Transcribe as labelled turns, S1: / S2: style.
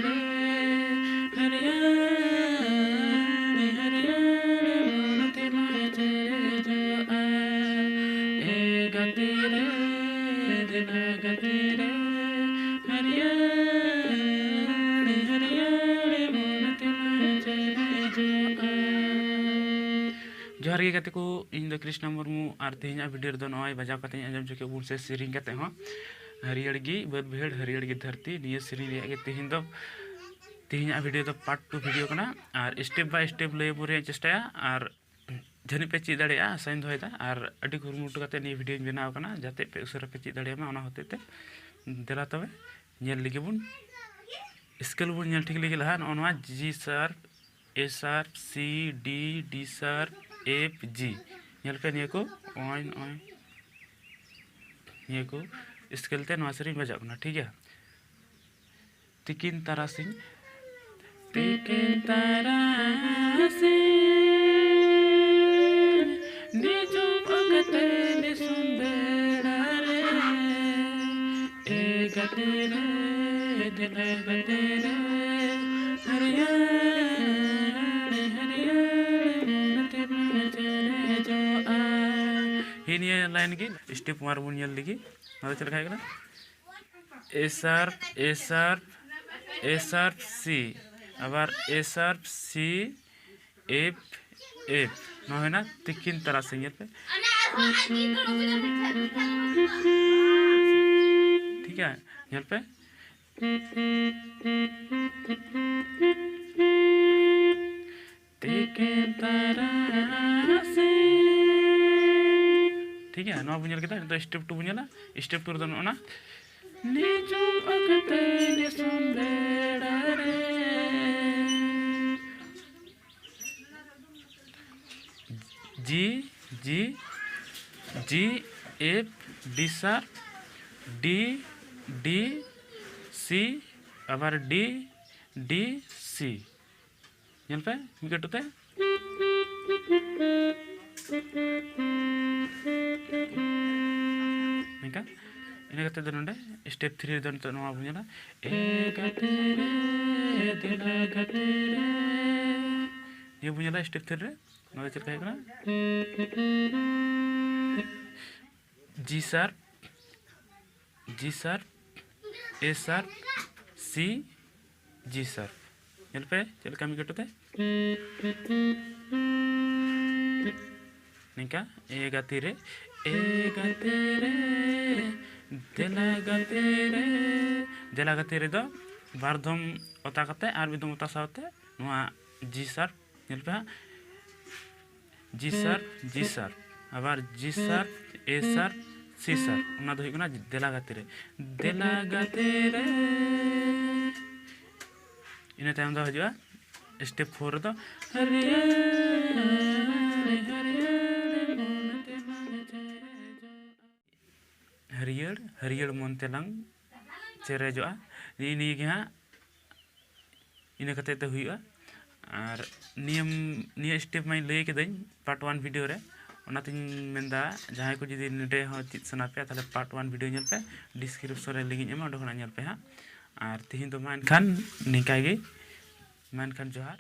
S1: रे हरियाली हरियाली मोनते मारे चले जो ए गति रे दिल गति रे हरियाली हरियाली मोनते मारे चले जो जोहार गे गाते को इन दो कृष्ण मुर्मू और तेहना वीडियो रे दो नय बजाव कते आजम चके बुन से सेरिंग कते हो हरियर गी बद भेड़ हरियर गी धरती निये सेरिंग रे गे तेहना वीडियो दो पार्ट 2 वीडियो कना और स्टेप बाय स्टेप लय बुरे चेष्टाया और जनी पे चीज दाड़िया साइन दोयदा और अडी कुरुमुटु कते नि वीडियो बनाव कना जाते पे उसरा पे चीज दाड़िया मा ओना होतेते देला तबे नेल लिगे बुन स्केल बुन नेल ठीक लिगे लहा नोनवा G sharp A sharp C D D sharp F G नेल पे निये को ओइन ओइन निये को स्केल ते नवा सेरिंग बजाव कना ठीक है तिकिन तारासिंग निजु भगते नि सुंदर रे ए गते रे दिल गते रे हरियाली हरियाली मोनते मारे चले जो ही निये लाइन की स्टेप मार बुन नेल लिगी नोदे चल खायगला ए शार्प सी आबार A sharp C F F नो है ना तिकिन तरह से पे ठीक है यहाँ पे तिकिन तरह से ठीक है नवा बुझल के तो स्टेप 2 बुझला स्टेप 2 दो ना निजु भगते नि सुंदर रे G G G F D sharp D D C आबार डी डी सी नेल पे मिकेटुते निका इन कते दो नंडे स्टेप 3 दो तो नवा बुझला ए गते रे दिल गते रे ये बुझला स्टेप 3 रे नवा चल कहे कना G sharp A sharp C G sharp नेल पे चल कमी कटते निका ए गते रे दिल गते रे दो बारधम ओता कते आर बिदम ओता सावते नवा जी शार्प नेल पे जी शार्प आबार G sharp A sharp C sharp ओना दो हुई देला गते रे इन तायम दो हजुआ स्टेप 4 दो हरियाली हरियाली मोनते मारे चले जो हरियर हरियर मोनते लंग चेरे जो नि गे हा इन कते ते हुआ और नियम निये स्टेप मैं लय केदाኝ पार्ट 1 वीडियो रे ओनातिन मेंदा जहां को जदी नेडे हो चित सना पे ताले पार्ट 1 वीडियो नेल पे डिस्क्रिप्शन रे लिंक एमा ओडो खना नेल पे हा और तिहिन तो मान खान निकाय गे मान खान जोहार।